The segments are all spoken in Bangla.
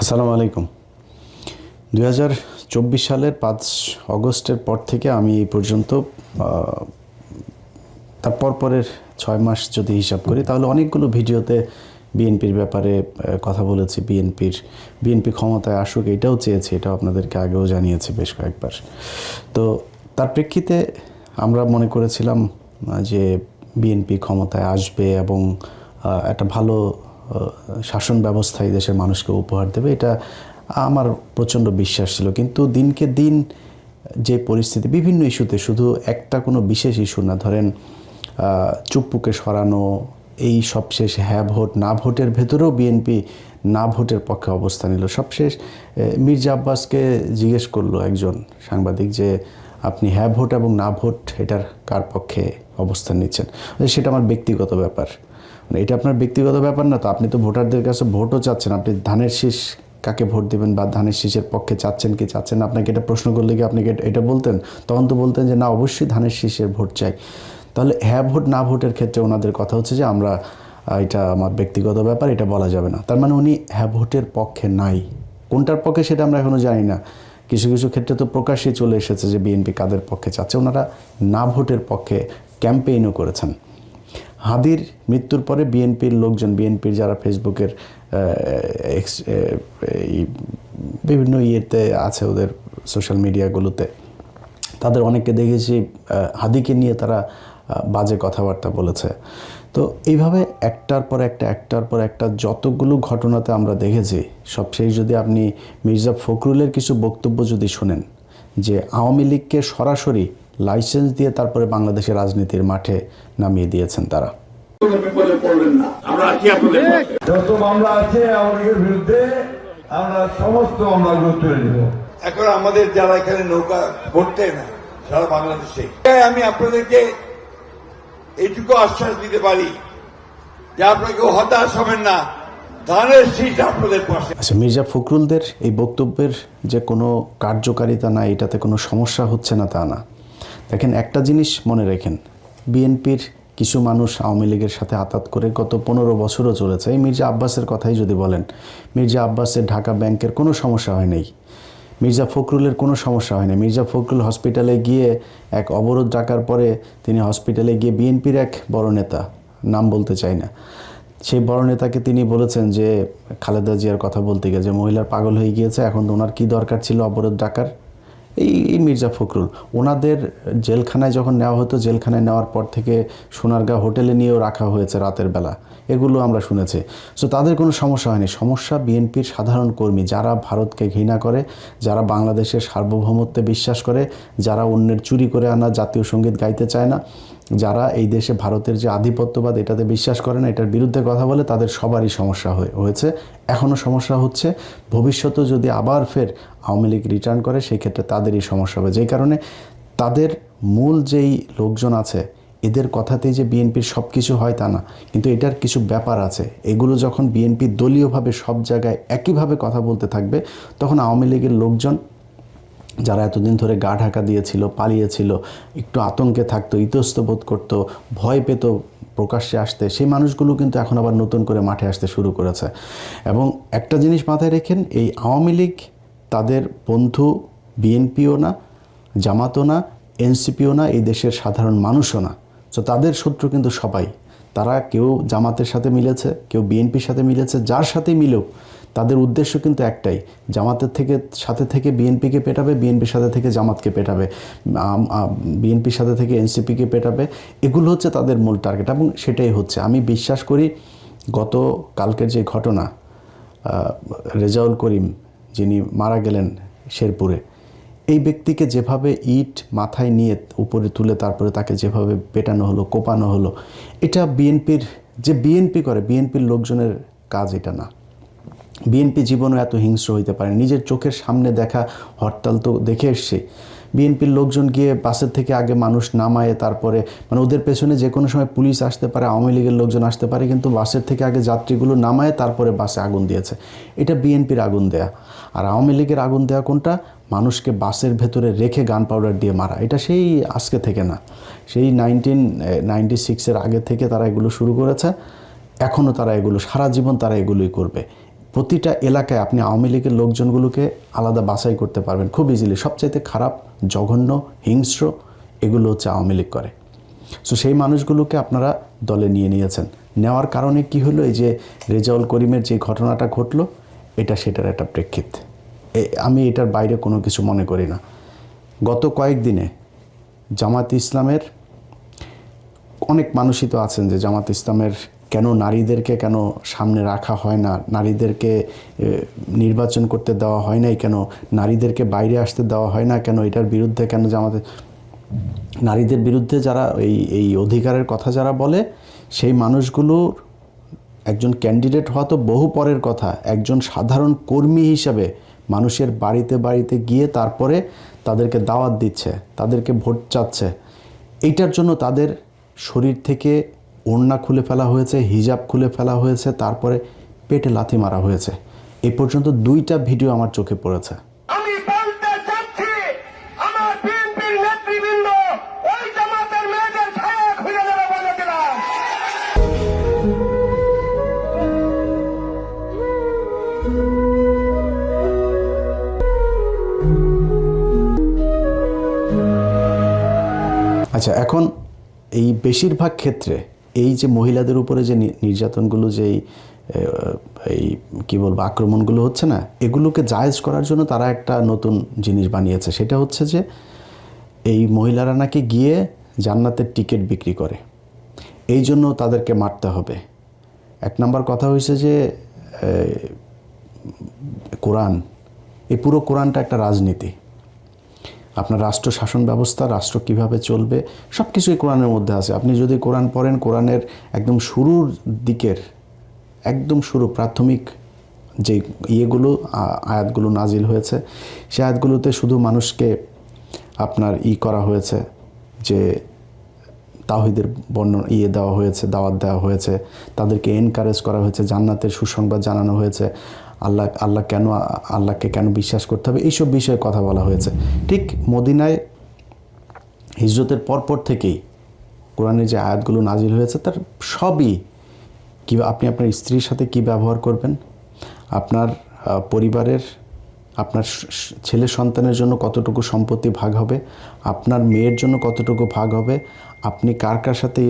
আসসালামু আলাইকুম। 2024 সালের 5 অগস্টের পর থেকে আমি এই পর্যন্ত তার পরের 6 মাস যদি হিসাব করি তাহলে অনেকগুলো ভিডিওতে বিএনপির ব্যাপারে কথা বলেছি। বিএনপি ক্ষমতায় আসুক এটাও চেয়েছি, এটাও আপনাদেরকে আগেও জানিয়েছি বেশ কয়েকবার। তো তার প্রেক্ষিতে আমরা মনে করেছিলাম যে বিএনপি ক্ষমতায় আসবে এবং একটা ভালো শাসন ব্যবস্থায় দেশের মানুষকে উপহার দেবে, এটা আমার প্রচণ্ড বিশ্বাস ছিল। কিন্তু দিনকে দিন যে পরিস্থিতি, বিভিন্ন ইস্যুতে, শুধু একটা কোনো বিশেষ ইস্যু না, ধরেন চুপ্পুকে সরানো, এই সবশেষ হ্যাঁ ভোট না ভোটের ভেতরেও বিএনপি না ভোটের পক্ষে অবস্থান নিল। সবশেষ মির্জা আব্বাসকে জিজ্ঞেস করলো একজন সাংবাদিক যে আপনি হ্যাঁ ভোট এবং না ভোট এটার কার পক্ষে অবস্থান নিচ্ছেন। সেটা আমার ব্যক্তিগত ব্যাপার। এটা আপনার ব্যক্তিগত ব্যাপার না, তো আপনি তো ভোটারদের কাছে ভোটও চাচ্ছেন, আপনি ধানের শীষ কাকে ভোট দেবেন বা ধানের শীষের পক্ষে চাচ্ছেন কি চাচ্ছেন না, আপনাকে এটা প্রশ্ন করলে কি আপনি এটা বলতেন? তখন তো বলতেন যে না, অবশ্যই ধানের শীষের ভোট চাই। তাহলে হ্যাঁ ভোট না ভোটের ক্ষেত্রে ওনাদের কথা হচ্ছে যে আমরা এটা আমার ব্যক্তিগত ব্যাপার, এটা বলা যাবে না। তার মানে উনি হ্যাঁ ভোটের পক্ষে নাই। কোনটার পক্ষে সেটা আমরা এখনও জানি না। কিছু কিছু ক্ষেত্রে তো প্রকাশ্যে চলে এসেছে যে বিএনপি কাদের পক্ষে চাচ্ছে। ওনারা না ভোটের পক্ষে ক্যাম্পেইনও করেছেন। হাদির মৃত্যুর পরে বিএনপির লোকজন, বিএনপির যারা ফেসবুকের বিভিন্ন ইয়েতে আছে, ওদের সোশ্যাল মিডিয়াগুলোতে, তাদের অনেককে দেখেছি হাদিকে নিয়ে তারা বাজে কথাবার্তা বলেছে। তো এইভাবে একটার পর একটা যতগুলো ঘটনাতে আমরা দেখেছি, সবশেষ যদি আপনি মির্জা ফখরুলের কিছু বক্তব্য যদি শোনেন যে আওয়ামী লীগকে সরাসরি লাইসেন্স দিয়ে তারপরে বাংলাদেশের রাজনীতির মাঠে নামিয়ে দিয়েছেন তারা। যত মামলা আছে আওয়ামী লীগের বিরুদ্ধে আমরা সমস্ত মামলাগুলো তুলে নেব। এখন আমাদের যারা এখানে নৌকা ভরতে না সারা বাংলাদেশে, আমি আপনাদেরকে এইটুকু আশ্বাস দিতে পারি যে আপনাকে হতাশ হবেন না, ধানের শীষ আপনাদের পাশে। আচ্ছা, মির্জা ফখরুলদের এই বক্তব্যের যে কোনো কার্যকারিতা নাই, এটাতে কোনো সমস্যা হচ্ছে না তা না। দেখেন, একটা জিনিস মনে রাখেন, বিএনপির কিছু মানুষ আওয়ামী লীগের সাথে আতাত করে গত 15 বছরও চলেছে। এই মির্জা আব্বাসের কথাই যদি বলেন, মির্জা আব্বাসের ঢাকা ব্যাংকের কোনো সমস্যা হয় নাই, মির্জা ফখরুলের কোনো সমস্যা হয় না। মির্জা ফখরুল হসপিটালে গিয়ে এক অবরোধ ডাকার পরে তিনি হসপিটালে গিয়ে বিএনপির এক বড় নেতা, নাম বলতে চাই না, সেই বড় নেতাকে তিনি বলেছেন যে খালেদা জিয়ার কথা বলতে গিয়ে যে মহিলার পাগল হয়ে গিয়েছে, এখন তো ওনার কী দরকার ছিল অবরোধ ডাকার। এই মির্জা ফখরুল ওনাদের জেলখানায় যখন নেওয়া হতো, জেলখানায় নেওয়ার পর থেকে সোনারগাঁ হোটেলে নিয়েও রাখা হয়েছে রাতের বেলা, এগুলো আমরা শুনেছি। সো তাদের কোনো সমস্যা হয়নি। সমস্যা বিএনপির সাধারণ কর্মী, যারা ভারতকে ঘৃণা করে, যারা বাংলাদেশের সার্বভৌমত্বে বিশ্বাস করে, যারা অন্যের চুরি করে আনা জাতীয় সঙ্গীত গাইতে চায় না, যারা এই দেশে ভারতের যে আধিপত্যবাদ এটাতে বিশ্বাস করে না, এটার বিরুদ্ধে কথা বলে, তাদের সবারই সমস্যা হয়েছে, এখনও সমস্যা হচ্ছে। ভবিষ্যতেও যদি আবার ফের আওয়ামী লীগ রিটার্ন করে, সেই ক্ষেত্রে তাদেরই সমস্যা হবে। যেই কারণে তাদের মূল যেই লোকজন আছে, এদের কথাতেই যে বিএনপির সব কিছু হয় তা না, কিন্তু এটার কিছু ব্যাপার আছে। এগুলো যখন বিএনপি দলীয়ভাবে সব জায়গায় একইভাবে কথা বলতে থাকবে, তখন আওয়ামী লীগের লোকজন যারা এতদিন ধরে গা ঢাকা দিয়েছিল, পালিয়েছিল, একটু আতঙ্কে থাকতো, ইতস্তত বোধ করতো, ভয় পেত প্রকাশ্যে আসতে, সেই মানুষগুলো কিন্তু এখন আবার নতুন করে মাঠে আসতে শুরু করেছে। এবং একটা জিনিস মাথায় রেখেন, এই আওয়ামী লীগ তাদের বন্ধু বিএনপিও না, জামাতও না, এনসিপিও না, এই দেশের সাধারণ মানুষও না। তো তাদের শত্রু কিন্তু সবাই। তারা কেউ জামাতের সাথে মিলেছে, কেউ বিএনপির সাথে মিলেছে, যার সাথে মিলেও তাদের উদ্দেশ্য কিন্তু একটাই, জামাতের সাথে থেকে বিএনপিকে পেটাবে, বিএনপির সাথে থেকে জামাতকে পেটাবে, বিএনপির সাথে থেকে এনসিপিকে পেটাবে। এগুলো হচ্ছে তাদের মূল টার্গেট এবং সেটাই হচ্ছে। আমি বিশ্বাস করি গত কালকের যে ঘটনা, রেজাউল করিম যিনি মারা গেলেন শেরপুরে, এই ব্যক্তিকে যেভাবে ইট মাথায় নিয়ে উপরে তুলে তারপরে তাকে যেভাবে পেটানো হলো, কোপানো হলো, এটা বিএনপির যে বিএনপি করে, বিএনপির লোকজনের কাজ এটা না। বিএনপি জীবনও এত হিংস্র হইতে পারে। নিজের চোখের সামনে দেখা হরতাল তো দেখে এসছে। বিএনপির লোকজন গিয়ে বাসের থেকে আগে মানুষ নামায়, তারপরে মানে ওদের পেছনে যে কোনো সময় পুলিশ আসতে পারে, আওয়ামী লীগের লোকজন আসতে পারে, কিন্তু বাসের থেকে আগে যাত্রীগুলো নামায় তারপরে বাসে আগুন দিয়েছে। এটা বিএনপির আগুন দেয়া। আর আওয়ামী লীগের আগুন দেয়া কোনটা? মানুষকে বাসের ভেতরে রেখে গান পাউডার দিয়ে মারা। এটা সেই আজকে থেকে না, সেই 1996-এর আগে থেকে তারা এগুলো শুরু করেছে। এখনও তারা এগুলো সারা জীবন তারা এগুলোই করবে। প্রতিটা এলাকায় আপনি আওয়ামী লীগের লোকজনগুলোকে আলাদা বাছাই করতে পারবেন খুব ইজিলি। সবচাইতে খারাপ, জঘন্য, হিংস্র এগুলো হচ্ছে আওয়ামী লীগ করে। সো সেই মানুষগুলোকে আপনারা দলে নিয়ে নিয়েছেন। নেওয়ার কারণে কি হলো, এই যে রেজাউল করিমের যে ঘটনাটা ঘটলো, এটা সেটার একটা প্রেক্ষিত। আমি এটার বাইরে কোনো কিছু মনে করি না। গত কয়েকদিনে জামাত ইসলামের অনেক মানুষই তো আছেন যে জামাত ইসলামের কেন নারীদেরকে কেন সামনে রাখা হয় না, নারীদেরকে নির্বাচন করতে দেওয়া হয় নাই কেন, নারীদেরকে বাইরে আসতে দেওয়া হয় না কেন, এটার বিরুদ্ধে কেন জামাতে, নারীদের বিরুদ্ধে যারা এই অধিকারের কথা যারা বলে, সেই মানুষগুলোর একজন ক্যান্ডিডেট হওয়া তো বহু পরের কথা, একজন সাধারণ কর্মী হিসাবে মানুষের বাড়িতে বাড়িতে গিয়ে তারপরে তাদেরকে দাওয়াত দিচ্ছে, তাদেরকে ভোট চাচ্ছে। এইটার জন্য তাদের শরীর থেকে ওড়না খুলে ফেলা হয়েছে, হিজাব খুলে ফেলা হয়েছে, তারপরে পেটে লাথি মারা হয়েছে। এই পর্যন্ত 2টা ভিডিও আমার চোখে পড়েছে। আমি বলতে চাচ্ছি, আমার বিএনপির নেতৃবৃন্দ ওই জামাতের মেয়েদের ছায়া খুলে দেবে বলে দিলাম। আচ্ছা, এখন এই বেশিরভাগ ক্ষেত্রে এই যে মহিলাদের উপরে যে নির্যাতনগুলো, যে এই কী বলবো আক্রমণগুলো হচ্ছে না, এগুলোকে জায়েজ করার জন্য তারা একটা নতুন জিনিস বানিয়েছে। সেটা হচ্ছে যে এই মহিলারা নাকি গিয়ে জান্নাতের টিকিট বিক্রি করে, এই জন্য তাদেরকে মারতে হবে। 1 নম্বর কথা হয়েছে যে কোরআন, এই পুরো কোরআনটা একটা রাজনীতি। আপনার রাষ্ট্র শাসন ব্যবস্থা, রাষ্ট্র কিভাবে চলবে, সব কিছুই কোরআনের মধ্যে আছে। আপনি যদি কোরআন পড়েন, কোরআনের একদম শুরুর দিকের, একদম শুরু প্রাথমিক যে ইয়েগুলো আয়াতগুলো নাজিল হয়েছে, সে আয়াতগুলোতে শুধু মানুষকে আপনার করা হয়েছে, যে তাওহীদের দেওয়া হয়েছে, দাওয়াত দেওয়া হয়েছে, তাদেরকে এনকারেজ করা হয়েছে, জান্নাতের সুসংবাদ জানানো হয়েছে, আল্লাহকে কেন বিশ্বাস করতে হবে, এইসব বিষয়ে কথা বলা হয়েছে। ঠিক মদিনায় হিজরতের পরপর থেকেই কোরআনের যে আয়াতগুলো নাজিল হয়েছে, তার সবই কি আপনি আপনার স্ত্রীর সাথে কি ব্যবহার করবেন, আপনার পরিবারের, আপনার ছেলে সন্তানের জন্য কতটুকু সম্পত্তি ভাগ হবে, আপনার মেয়ের জন্য কতটুকু ভাগ হবে, আপনি কার কার সাথে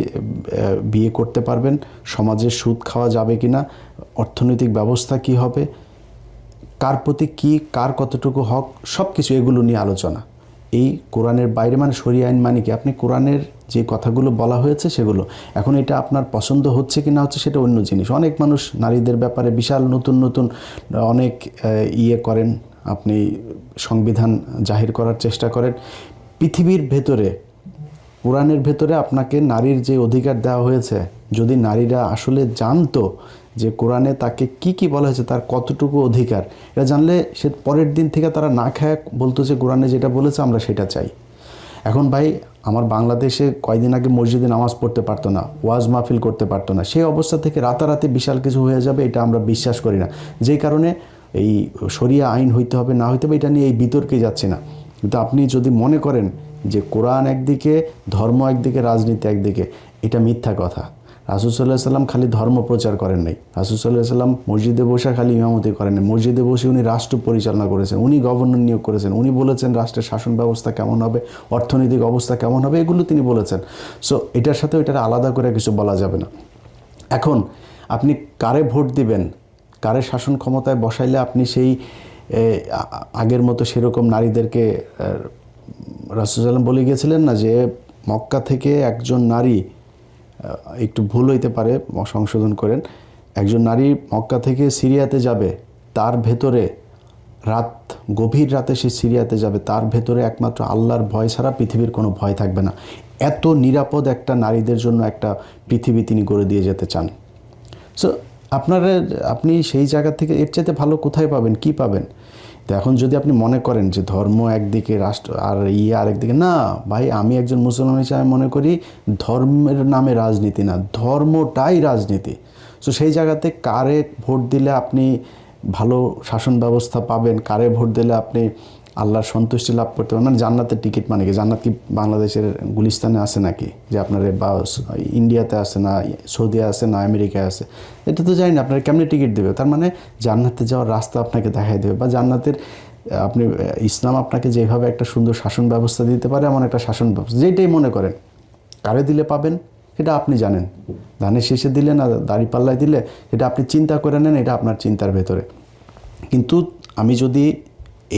বিয়ে করতে পারবেন, সমাজে সুদ খাওয়া যাবে কি না, অর্থনৈতিক ব্যবস্থা কি হবে, কার প্রতি কি, কার কতটুকু হক, সব কিছু এগুলো নিয়ে আলোচনা। এই কোরআনের বাইরে, মানে শরীয়ত আইন মানে কি, আপনি কোরআনের যে কথাগুলো বলা হয়েছে সেগুলো। এখন এটা আপনার পছন্দ হচ্ছে কি না হচ্ছে সেটা অন্য জিনিস। অনেক মানুষ নারীদের ব্যাপারে বিশাল নতুন নতুন অনেক করেন, আপনি সংবিধান জাহির করার চেষ্টা করেন। পৃথিবীর ভেতরে, কোরআনের ভেতরে আপনাকে নারীর যে অধিকার দেওয়া হয়েছে, যদি নারীরা আসলে জানতো যে কোরআনে তাকে কি কি বলা হয়েছে, তার কতটুকু অধিকার, এটা জানলে সে পরের দিন থেকে তারা না খায় বলতো যে কোরআনে যেটা বলেছে আমরা সেটা চাই। এখন ভাই, আমার বাংলাদেশে কয়দিন আগে মসজিদে নামাজ পড়তে পারতো না, ওয়াজ মাহফিল করতে পারতো না, সেই অবস্থা থেকে রাতারাতি বিশাল কিছু হয়ে যাবে, এটা আমরা বিশ্বাস করি না। যেই কারণে এই শরিয়া আইন হইতে হবে না হইতে হবে এটা নিয়ে এই বিতর্কে যাচ্ছে না। কিন্তু আপনি যদি মনে করেন যে কোরআন একদিকে, ধর্ম একদিকে, রাজনীতি একদিকে, এটা মিথ্যা কথা। রাসূল সাল্লাল্লাহু আলাইহি ওয়াসাল্লাম খালি ধর্ম প্রচার করেন নাই, রাসূল সাল্লাল্লাহু আলাইহি ওয়াসাল্লাম মসজিদে বসে খালি ইমামতি করেন নাই, মসজিদে বসে উনি রাষ্ট্র পরিচালনা করেছেন, উনি গভর্নর নিয়োগ করেছেন, উনি বলেছেন রাষ্ট্রের শাসন ব্যবস্থা কেমন হবে, অর্থনৈতিক অবস্থা কেমন হবে, এগুলো তিনি বলেছেন। সো এটার সাথে ওইটার আলাদা করে কিছু বলা যাবে না। এখন আপনি কারে ভোট দিবেন, কারে শাসন ক্ষমতায় বসাইলে আপনি সেই আগের মতো সেরকম নারীদেরকে, রাসূল সাল্লাল্লাহু আলাইহি ওয়াসাল্লাম বলে গিয়েছিলেন না যে মক্কা থেকে একজন নারী, একটু ভুল হইতে পারে, সংশোধন করেন, একজন নারী মক্কা থেকে সিরিয়াতে যাবে, তার ভেতরে গভীর রাতে সে সিরিয়াতে যাবে, তার ভেতরে একমাত্র আল্লাহর ভয় ছাড়া পৃথিবীর কোনো ভয় থাকবে না। এত নিরাপদ একটা নারীদের জন্য একটা পৃথিবী তিনি গড়ে দিয়ে যেতে চান। সো আপনি সেই জায়গা থেকে এর চাইতে ভালো কোথায় পাবেন, কি পাবেন? তো এখন যদি আপনি মনে করেন যে ধর্ম একদিকে, রাষ্ট্র আর আরেকদিকে, না ভাই, আমি একজন মুসলমান হিসেবে মনে করি ধর্মের নামে রাজনীতি না, ধর্মটাই রাজনীতি। সো সেই জায়গাতে কারে ভোট দিলে আপনি ভালো শাসন ব্যবস্থা পাবেন, কারে ভোট দিলে আপনি আল্লাহর সন্তুষ্টি লাভ করতে পারবেন। মানে জান্নাতের টিকিট মানে কি? জান্নাত কি বাংলাদেশের গুলিস্তানে আছে নাকি, যে আপনার বা ইন্ডিয়াতে আছে না, সৌদি আছে না, আমেরিকায় আছে? এটা তো জানি না, আপনার কেমনি টিকিট দেবে? তার মানে জান্নাতে যাওয়ার রাস্তা আপনাকে দেখাই দেবে, বা জান্নাতের আপনি ইসলাম আপনাকে যেভাবে একটা সুন্দর শাসন ব্যবস্থা দিতে পারে, এমন একটা শাসন ব্যবস্থা যেটাই মনে করেন কারে দিলে পাবেন এটা আপনি জানেন। ধানের শেষে দিলে না দাড়িপাল্লায় দিলে, এটা আপনি চিন্তা করে নেন, এটা আপনার চিন্তার ভেতরে। কিন্তু আমি যদি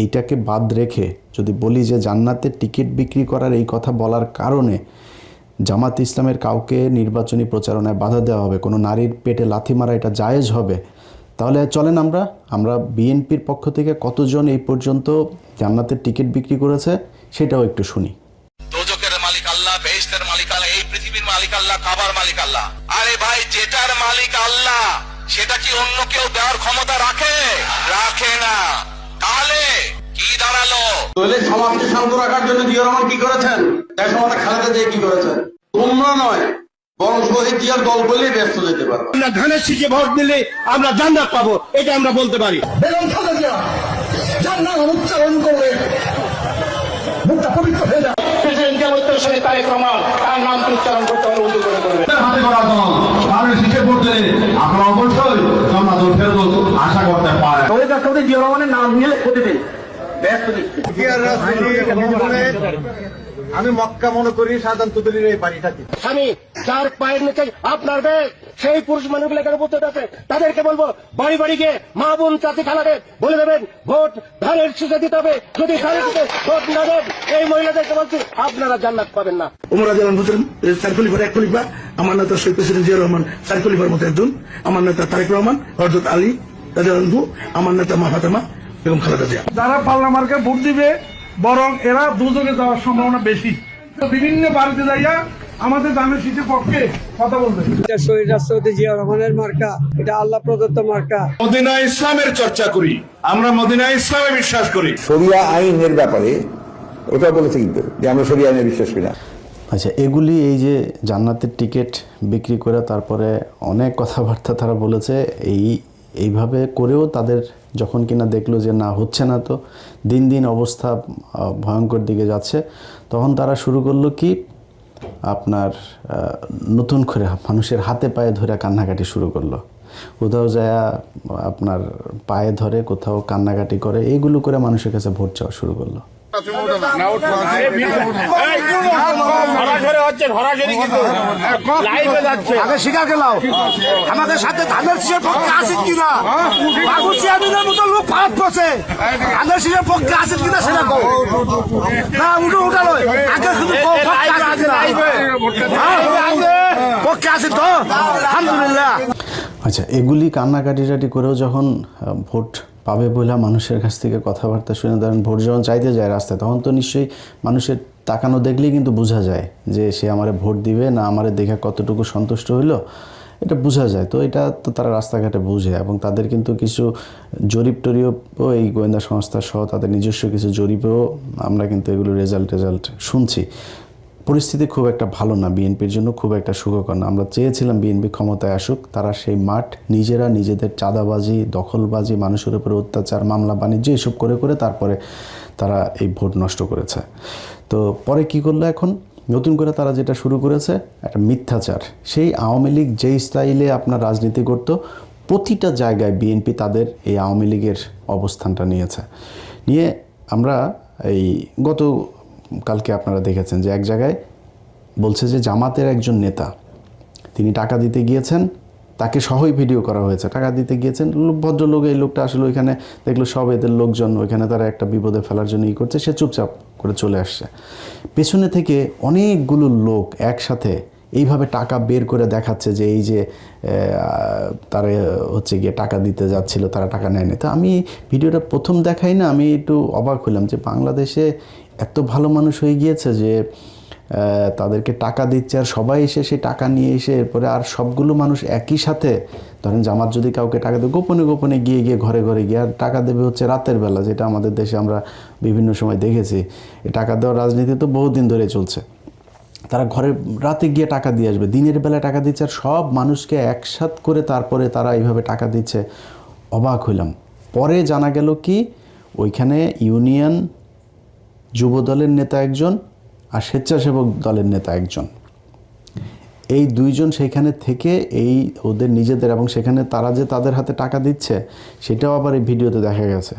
এইটাকে বাদ রেখে যদি বলি যে জান্নাতের টিকিট বিক্রি করার এই কথা বলার কারণে জামাত ইসলামের কাউকে নির্বাচনী প্রচারণায় বাধা দেওয়া হবে, কোনো নারীর পেটে লাথি মারা এটা জায়েজ হবে, তাহলে চলেন আমরা বিএনপির পক্ষ থেকে কতজন এই পর্যন্ত জান্নাতের টিকিট বিক্রি করেছে সেটাও একটু শুনি। দোজখের মালিক আল্লাহ, বেহেশতের মালিক আল্লাহ, এই পৃথিবীর মালিক আল্লাহ, কাবার মালিক আল্লাহ। আরে ভাই, যেটার মালিক আল্লাহ সেটা কি অন্য কেউ দেওয়ার ক্ষমতা রাখে? রাখে না। তাহলে কি দাঁড়ালো? দলের সমাজকে শান্ত রাখার জন্য জিয়া রহমান কি করেছেন? তার সময় খালেদা জিয়া কি করেছেন? তোমরা নয়, বরং শহীদ জিয়ার দল বলেই ব্যস্ত যেতে পারবে। আমরা ধানের শীষে ভোট দিলে আমরা জান্নাত পাবো, এটা আমরা বলতে পারি। বেগম খালেদা জান্নাত উচ্চারণ করবে, মুখটা পবিত্র হয়ে যাবে। প্রেসিডেন্ট জিয়াউর সঙ্গে তারেক রহমান তার নাম উচ্চারণ করতে হবে, উর্দু করে করবে। হাতে করা দল ধানের শীষে ভোট দিলে আপনারা অবশ্যই জান্নাত ফেরদৌস আশা করতে পারেন। শহীদ রাষ্ট্রপতি জিয়া রহমানের নাম নিয়ে প্রতিদিন ব্যস্ত দিচ্ছে। আমি মক্কা মনে করি সাধারণ তুদলির এই বাড়িটাকে। আমি যার পায়ের নিচে আপনার দেশ, সেই পুরুষ মানুষগুলো এখানে উপস্থিত আছে, তাদেরকে বলবো বাড়ি বাড়ি গিয়ে মা বোন চাচি খালাদের বলে দেবেন ভোট ধানের শীষে দিতে হবে। যদি ধানের শীষে ভোট না দেন, এই মহিলাদেরকে বলছি আপনারা জান্নাত পাবেন না। উমর আজলান হোসেন চার খলিফার এক খলিফা, আমার নেতা শহীদ প্রেসিডেন্ট জিয়া রহমান চার খলিফার মতো একজন, আমার নেতা তারেক রহমান, হযরত আলী রাদিয়াল্লাহু, আমার নেতা মা ফাতেমা বেগম খালেদা জিয়া। যারা পাল্লা মার্কে ভোট দিবে বরং এরা দুযোগে যাওয়ার সম্ভাবনা বেশি। বিভিন্ন বাড়িতে যাইয়া আমাদের ধানের শীষের পক্ষে কথা বলবে। শহীদ রাষ্ট্রপতি জিয়া রহমানের মার্কা, এটা আল্লাহ প্রদত্ত মার্কা। মদিনা ইসলামের চর্চা করি আমরা, মদিনা ইসলামে বিশ্বাস করি। শরিয়া আইনের ব্যাপারে ওটা বলেছে কিন্তু যে আমরা শরিয়া আইনে বিশ্বাস করি না। আচ্ছা, এগুলি এই যে জান্নাতের টিকিট বিক্রি করে তারপরে অনেক কথাবার্তা তারা বলেছে, এইভাবে করেও তাদের যখন কিনা দেখলো যে না হচ্ছে না, তো দিন দিন অবস্থা ভয়ঙ্কর দিকে যাচ্ছে, তখন তারা শুরু করলো কি আপনার নতুন করে মানুষের হাতে পায়ে ধরে কান্নাকাটি শুরু করলো। কোথাও যায় আপনার পায়ে ধরে, কোথাও কান্নাকাটি করে, এইগুলো করে মানুষের কাছে ভোট চাওয়া শুরু করলো। আমাদের সাথে ধানের শীষের পক্ষে আছেন কিনা, বাবু চেয়ারম্যানের মতো লোক ভারত বসে ধানের শীষের পক্ষে আছেন কিনা সেটা কও না, উঠা নয় আগে শুধু পক্ষে আছেন তো আলহামদুলিল্লাহ। আচ্ছা, এগুলি কান্নাকাটি করেও যখন ভোট পাবে বলে মানুষের কাছ থেকে কথাবার্তা শুনে, ধরেন ভোট যখন চাইতে যায় রাস্তায়, তখন তো নিশ্চয়ই মানুষের তাকানো দেখলেই কিন্তু বোঝা যায় যে সে আমারে ভোট দিবে না আমারে দেখে কতটুকু সন্তুষ্ট হইলো, এটা বোঝা যায়। তো এটা তো তারা রাস্তাঘাটে বুঝে, এবং তাদের কিন্তু কিছু জরিপ টরিপও এই গোয়েন্দা সংস্থা সহ তাদের নিজস্ব কিছু জরিপেও আমরা কিন্তু এগুলো রেজাল্ট শুনছি। পরিস্থিতি খুব একটা ভালো না, বিএনপির জন্য খুব একটা সুখকর না। আমরা চেয়েছিলাম বিএনপি ক্ষমতায় আসুক, তারা সেই মাঠ নিজেদের চাঁদাবাজি, দখলবাজি, মানুষের উপরে অত্যাচার, মামলা বাণিজ্য এসব করে তারপরে তারা এই ভোট নষ্ট করেছে। তো পরে কি করলো, এখন নতুন করে তারা যেটা শুরু করেছে একটা মিথ্যাচার। সেই আওয়ামী লীগ যেই স্টাইলে আপনার রাজনীতি করত, প্রতিটা জায়গায় বিএনপি তাদের এই আওয়ামী লীগের অবস্থানটা নিয়ে আমরা এই কালকে আপনারা দেখেছেন যে এক জায়গায় বলছে যে জামাতের একজন নেতা তিনি টাকা দিতে গিয়েছেন, তাকে সহই ভিডিও করা হয়েছে, টাকা দিতে গিয়েছেন ভদ্রলোক, এই লোকটা আসলে ওইখানে দেখলো সব এদের লোকজন ওইখানে তারা একটা বিপদে ফেলার জন্য করছে, সে চুপচাপ করে চলে আসছে। পেছনে থেকে অনেকগুলো লোক একসাথে এইভাবে টাকা বের করে দেখাচ্ছে যে এই যে তারা হচ্ছে গিয়ে টাকা দিতে যাচ্ছিল, তারা টাকা নেয়নি। তো আমি ভিডিওটা প্রথম দেখাই না, আমি একটু অবাক হলাম যে বাংলাদেশে এত ভালো মানুষ হয়ে গিয়েছে যে তাদেরকে টাকা দিচ্ছে, আর সবাই এসে সেই টাকা নিয়ে এসে এরপরে আর সবগুলো মানুষ একই সাথে, ধরেন জামাত যদি কাউকে টাকা দেবে গোপনে গিয়ে ঘরে গিয়ে আর টাকা দেবে হচ্ছে রাতের বেলা, যেটা আমাদের দেশে আমরা বিভিন্ন সময় দেখেছি। এই টাকা দেওয়ার রাজনীতি তো বহুদিন ধরে চলছে। তারা রাতে গিয়ে টাকা দিয়ে আসবে, দিনের বেলায় টাকা দিচ্ছে, আর সব মানুষকে একসাথ করে তারপরে তারা এইভাবে টাকা দিচ্ছে। অবাক হইলাম। পরে জানা গেল কি ওইখানে ইউনিয়ন যুব দলের নেতা একজন আর স্বেচ্ছাসেবক দলের নেতা একজন। এই দুইজন সেইখানে থেকে এই ওদের নিজেদের, এবং সেখানে তারা যে তাদের হাতে টাকা দিচ্ছে সেটাও আবার এই ভিডিওতে দেখা গেছে।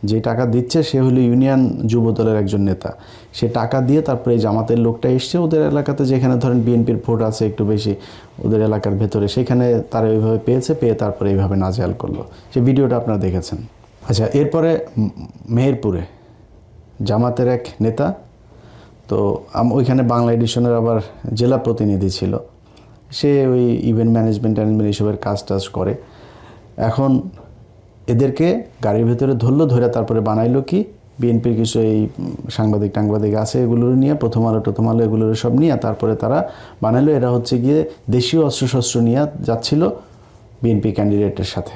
যে টাকা দিচ্ছে সে হলো ইউনিয়ন যুব দলের একজন নেতা। সে টাকা দিয়ে তারপরে এই জামাতের লোকটা এসছে ওদের এলাকাতে, যেখানে ধরেন বিএনপির ভোট আছে একটু বেশি ওদের এলাকার ভেতরে, সেখানে তারা ওইভাবে পেয়ে তারপরে এইভাবে নাজেহাল করলো। সে ভিডিওটা আপনারা দেখেছেন। আচ্ছা, এরপরে মেহেরপুরে জামাতের এক নেতা, তো ওইখানে বাংলা এডিশনের আবার জেলা প্রতিনিধি ছিল, সে ওই ইভেন্ট ম্যানেজমেন্ট এইসবের কাজ করে। এখন এদেরকে গাড়ির ভেতরে ধরে তারপরে বানাইলো কি, বিএনপির কিছু এই সাংবাদিক আছে, এগুলো নিয়ে প্রথম আলো এগুলোর সব নিয়ে তারপরে তারা বানাইলো এরা হচ্ছে গিয়ে দেশীয় অস্ত্রশস্ত্র নিয়ে যাচ্ছিল বিএনপি ক্যান্ডিডেটের সাথে।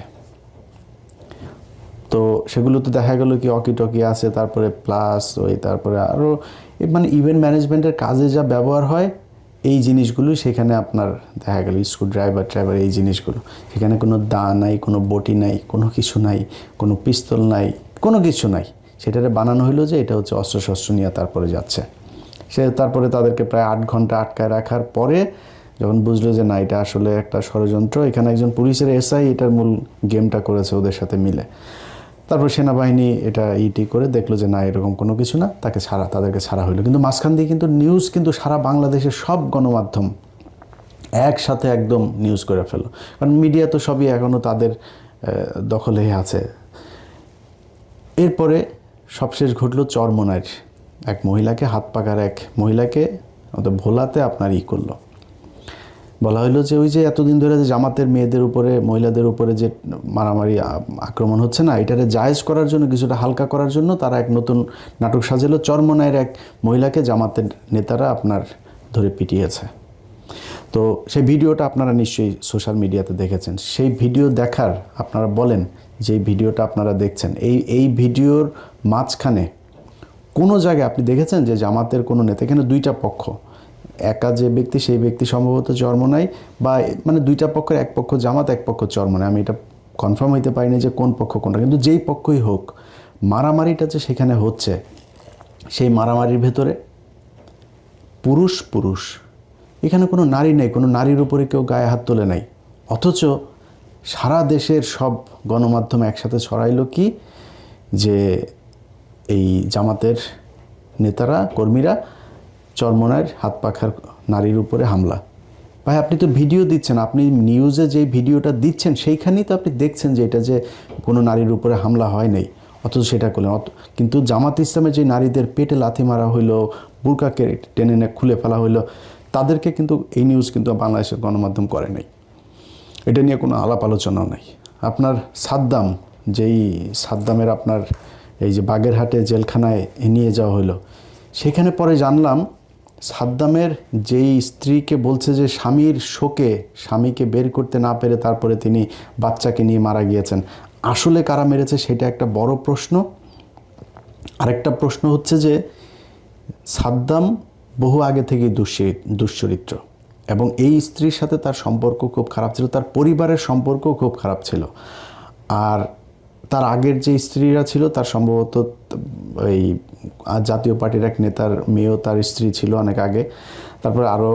তো সেগুলো তো দেখা গেল কি অকি আছে, তারপরে প্লাস তারপরে আরও মানে ইভেন্ট ম্যানেজমেন্টের কাজে যা ব্যবহার হয় এই জিনিসগুলো সেখানে আপনার দেখা গেল স্ক্রু ড্রাইভার এই জিনিসগুলো, সেখানে কোনো দা নাই, কোনো বটি নাই, কোনো কিছু নাই, কোনো পিস্তল নাই, কোনো কিছু নাই। সেটারে বানানো হলো যে এটা হচ্ছে অস্ত্রশস্ত্র নিয়ে তারপরে যাচ্ছে। সে তারপরে তাদেরকে প্রায় 8 ঘন্টা আটকায় রাখার পরে যখন বুঝলো যে না এটা আসলে একটা ষড়যন্ত্র, এখানে একজন পুলিশের এসআই এটার মূল গেমটা করেছে ওদের সাথে মিলে, তারপর সেনাবাহিনী এটা করে দেখলো যে না এরকম কোনো কিছু না, তাদেরকে ছাড়া হলো। কিন্তু মাঝখান দিয়ে কিন্তু নিউজ কিন্তু সারা বাংলাদেশের সব গণমাধ্যম একসাথে একদম নিউজ করে ফেলো, কারণ মিডিয়া তো সবই এখনও তাদের দখলে আছে। এরপরে সবশেষ ঘটলো চরমোনাইর এক মহিলাকে, হাত পাকার এক মহিলাকে ভোলাতে আপনার করলো। বলা হলো যে ওই যে এতদিন ধরে যে জামাতের মেয়েদের উপরে মহিলাদের উপরে যে মারামারি আক্রমণ হচ্ছে না, এটারে জায়েজ করার জন্য, কিছুটা হালকা করার জন্য তারা এক নতুন নাটক সাজালো। চরমোনাইয়ের এক মহিলাকে জামাতের নেতারা আপনার ধরে পিটিয়েছে। তো সেই ভিডিওটা আপনারা নিশ্চয়ই সোশ্যাল মিডিয়াতে দেখেছেন। সেই ভিডিও দেখার আপনারা বলেন যে ভিডিওটা আপনারা দেখছেন, এই ভিডিওর মাঝখানে কোনো জায়গায় আপনি দেখেছেন যে জামাতের কোনো নেতা, এখানে দুইটা পক্ষ, একা যে ব্যক্তি সেই ব্যক্তি সম্ভবত চরমোনাই, বা মানে দুইটা পক্ষের এক পক্ষ জামাত এক পক্ষ চরমোনাই, আমি এটা কনফার্ম হইতে পারিনি যে কোন পক্ষ কোনটা, কিন্তু যেই পক্ষই হোক মারামারিটা যে সেখানে হচ্ছে, সেই মারামারির ভেতরে পুরুষ, এখানে কোনো নারী নেই, কোনো নারীর উপরে কেউ গায়ে হাত তোলে নাই। অথচ সারা দেশের সব গণমাধ্যম একসাথে ছড়াইলো কি যে এই জামাতের নেতারা কর্মীরা চরমোনাইয়ের হাত পাখার নারীর উপরে হামলা। ভাই আপনি তো ভিডিও দিচ্ছেন, আপনি নিউজে যে ভিডিওটা দিচ্ছেন সেইখানেই তো আপনি দেখছেন যে এটা যে কোনো নারীর উপরে হামলা হয় নাই, অথচ সেটা করলেন। কিন্তু জামাত ইসলামের যে নারীদের পেটে লাথি মারা হইলো, বুরকাকে টেনে খুলে ফেলা হইলো, তাদেরকে কিন্তু এই নিউজ কিন্তু বাংলাদেশের গণমাধ্যম করে নাই, এটা নিয়ে কোনো আলাপ আলোচনাও নাই। আপনার সাদ্দামের আপনার এই যে বাগেরহাটে জেলখানায় নিয়ে যাওয়া হলো, সেখানে পরে জানলাম সাদ্দামের যেই স্ত্রীকে বলছে যে স্বামীর শোকে স্বামীকে বের করতে না পেরে তারপরে তিনি বাচ্চাকে নিয়ে মারা গিয়েছেন, আসলে কারা মেরেছে সেটা একটা বড় প্রশ্ন। আরেকটা প্রশ্ন হচ্ছে যে সাদ্দাম বহু আগে থেকেই দুশ্চরিত্র, এবং এই স্ত্রীর সাথে তার সম্পর্ক খুব খারাপ ছিল, তার পরিবারের সম্পর্ক খুব খারাপ ছিল। আর তার আগের যে স্ত্রীরা ছিল তার সম্ভবত এই জাতীয় পার্টির এক নেতার মেয়েও তার স্ত্রী ছিল অনেক আগে, তারপরে আরও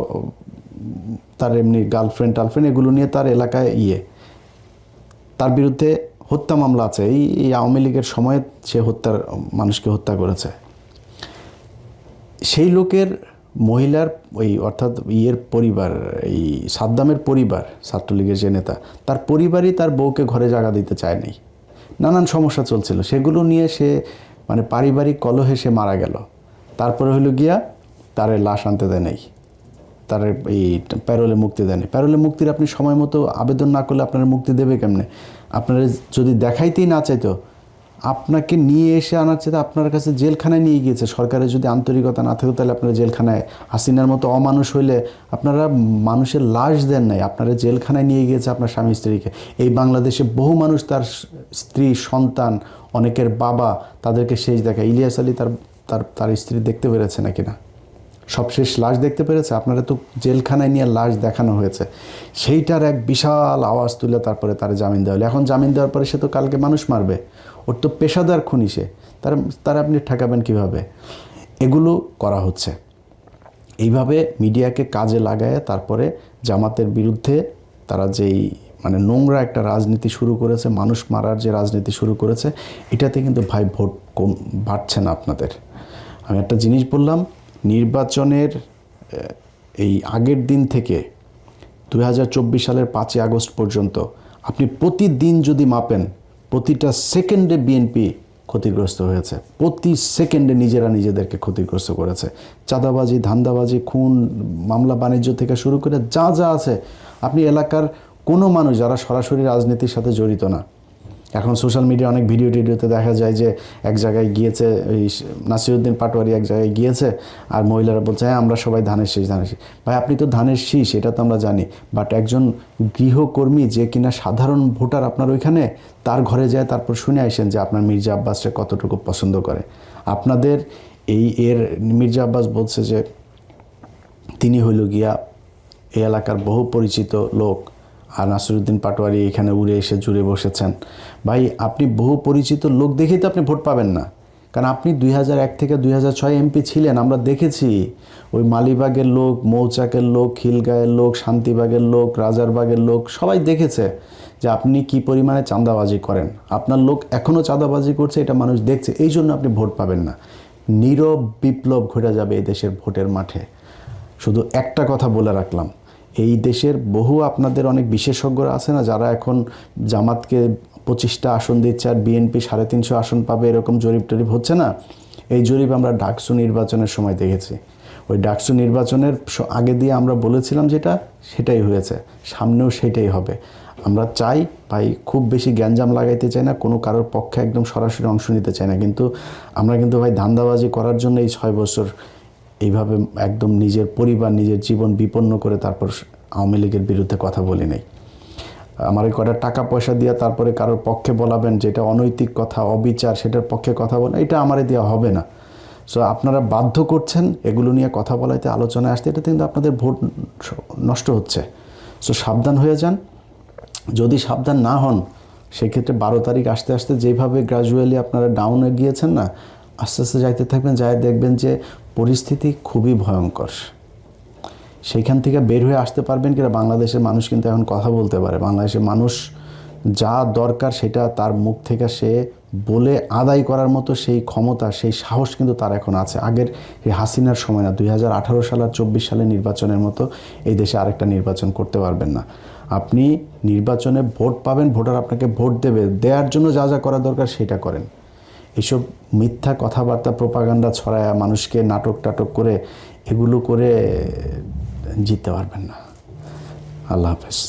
তার এমনি গার্লফ্রেন্ড এগুলো নিয়ে তার এলাকায় তার বিরুদ্ধে হত্যা মামলা আছে। এই আওয়ামী লীগের সময়ে সে মানুষকে হত্যা করেছে। সেই লোকের মহিলার অর্থাৎ পরিবার, এই সাদ্দামের পরিবার, ছাত্রলীগের যে নেতা, তার পরিবারই তার বউকে ঘরে জায়গা দিতে চায় নাই, নানান সমস্যা চলছিল, সেগুলো নিয়ে সে মানে পারিবারিক কলহে সে মারা গেল। তারপরে হলো গিয়া তারে লাশ আনতে দেয় নাই, তার এই প্যারোলে মুক্তি দেয়নি। প্যারোলে মুক্তির আপনি সময় মতো আবেদন না করলে আপনার মুক্তি দেবে কেমনে? আপনারা যদি দেখাইতেই না চাইতো, আপনাকে নিয়ে এসে আনার চাইতে আপনার কাছে জেলখানায় নিয়ে গিয়েছে। সরকারের যদি আন্তরিকতা না থাকতো তাহলে আপনারা জেলখানায়, হাসিনার মতো অমানুষ হইলে আপনারা মানুষের লাশ দেন নাই, আপনারা জেলখানায় নিয়ে গিয়েছে আপনার স্বামী স্ত্রীকে। এই বাংলাদেশে বহু মানুষ তার স্ত্রী, সন্তান, অনেকের বাবা, তাদেরকে শেষ দেখা। ইলিয়াস আলী তার স্ত্রী দেখতে পেরেছে নাকি না, সবশেষ লাশ দেখতে পেরেছে? আপনারা তো জেলখানায় নিয়ে লাশ দেখানো হয়েছে, সেইটার এক বিশাল আওয়াজ তুলে তারপরে তার জামিন দেওয়া হলো। এখন জামিন দেওয়ার পরে সে তো কালকে মানুষ মারবে, ওর তো পেশাদার খুনি সে, তারা আপনি ঠেকাবেন কীভাবে? এগুলো করা হচ্ছে। এইভাবে মিডিয়াকে কাজে লাগায় তারপরে জামাতের বিরুদ্ধে তারা যেই মানে নোংরা একটা রাজনীতি শুরু করেছে, মানুষ মারার যে রাজনীতি শুরু করেছে, এটাতে কিন্তু ভাই ভোট কম বাড়ছে না আপনাদের। আমি একটা জিনিস বললাম, নির্বাচনের এই আগের দিন থেকে 2024 সালের 5ই আগস্ট পর্যন্ত আপনি প্রতিদিন যদি মাপেন, প্রতিটা সেকেন্ডে বিএনপি ক্ষতিগ্রস্ত হয়েছে, প্রতি সেকেন্ডে নিজেরা নিজেদেরকে ক্ষতিগ্রস্ত করেছে। চাঁদাবাজি, ধান্দাবাজি, খুন, মামলা বাণিজ্য থেকে শুরু করে যা যা আছে, আপনি এলাকার কোনো মানুষ যারা সরাসরি রাজনীতির সাথে জড়িত না, এখন সোশ্যাল মিডিয়া অনেক ভিডিও টিডিওতে দেখা যায় যে এক জায়গায় গিয়েছে, ওই নাসিরউদ্দিন পাটোয়ারি এক জায়গায় গিয়েছে আর মহিলারা বলছে হ্যাঁ আমরা সবাই ধানের শীষ, ধানের শীষ। ভাই আপনি তো ধানের শীষ, এটা তো আমরা জানি, বাট একজন গৃহকর্মী যে কিনা সাধারণ ভোটার আপনার ওইখানে, তার ঘরে যায় তারপর শুনে আসেন যে আপনার মির্জা আব্বাসকে কতটুকু পছন্দ করে। আপনাদের মির্জা আব্বাস বলছে যে তিনি হইল গিয়া এই এলাকার বহু পরিচিত লোক, আর নাসিরউদ্দিন পাটোয়ারি এখানে উড়ে এসে জুড়ে বসেছেন। ভাই আপনি বহু পরিচিত লোক দেখেই তো আপনি ভোট পাবেন না, কারণ আপনি 2001 থেকে 2006 এমপি ছিলেন, আমরা দেখেছি। ওই মালিবাগের লোক, মৌচাকের লোক, খিলগাঁয়ের লোক, শান্তিবাগের লোক, রাজারবাগের লোক সবাই দেখেছে যে আপনি কি পরিমাণে চাঁদাবাজি করেন। আপনার লোক এখনও চাঁদাবাজি করছে, এটা মানুষ দেখছে, এই জন্য আপনি ভোট পাবেন না। নীরব বিপ্লব ঘটে যাবে এই দেশের ভোটের মাঠে। শুধু একটা কথা বলে রাখলাম, এই দেশের বহু আপনাদের অনেক বিশেষজ্ঞরা আছে না, যারা এখন জামাতকে 25টা আসন দিচ্ছে আর বিএনপি 350 আসন পাবে, এরকম জরিপ টরিপ হচ্ছে না। এই জরিপ আমরা ডাকসু নির্বাচনের সময় দেখেছি। ওই ডাকসু নির্বাচনের আগে দিয়ে আমরা বলেছিলাম যেটা, সেটাই হয়েছে, সামনেও সেটাই হবে। আমরা চাই ভাই, খুব বেশি গ্যাঞ্জাম লাগাইতে চাই না, কোনো কারোর পক্ষে একদম সরাসরি অংশ নিতে চাই না, কিন্তু আমরা কিন্তু ভাই ধান্দাবাজি করার জন্য এই 6 বছর এইভাবে একদম নিজের পরিবার, নিজের জীবন বিপন্ন করে তারপর আওয়ামী লীগের বিরুদ্ধে কথা বলি নাই। আমার কটা টাকা পয়সা দিয়ে তারপরে কারোর পক্ষে বলাবেন যেটা অনৈতিক কথা, অবিচার, সেটার পক্ষে কথা বলা, এটা আমারে দেওয়া হবে না। সো আপনারা বাধ্য করছেন এগুলো নিয়ে কথা বলাইতে, আলোচনায় আসতে, এটা কিন্তু আপনাদের ভোট নষ্ট হচ্ছে। সো সাবধান হয়ে যান। যদি সাবধান না হন, সেক্ষেত্রে 12 তারিখ আসতে আসতে যেভাবে গ্র্যাজুয়ালি আপনারা ডাউনে গিয়েছেন না, আস্তে আস্তে যাইতে থাকবেন, যায় দেখবেন যে পরিস্থিতি খুবই ভয়ঙ্কর। সেইখান থেকে বের হয়ে আসতে পারবেন কিনা, বাংলাদেশের মানুষ কিন্তু এখন কথা বলতে পারে। বাংলাদেশের মানুষ যা দরকার সেটা তার মুখ থেকে সে বলে আদায় করার মতো সেই ক্ষমতা, সেই সাহস কিন্তু তার এখন আছে। আগের এই হাসিনার সময় না, 2018 সাল আর 24 সালে নির্বাচনের মতো এই দেশে আরেকটা নির্বাচন করতে পারবেন না। আপনি নির্বাচনে ভোট পাবেন, ভোটার আপনাকে ভোট দেবে, দেওয়ার জন্য যা যা করা দরকার সেটা করেন। এসব মিথ্যা কথাবার্তা, প্রোপাগান্ডা ছড়ায় মানুষকে নাটক টাটক করে, এগুলো করে জিততে পারবেন না। আল্লাহ হাফেজ।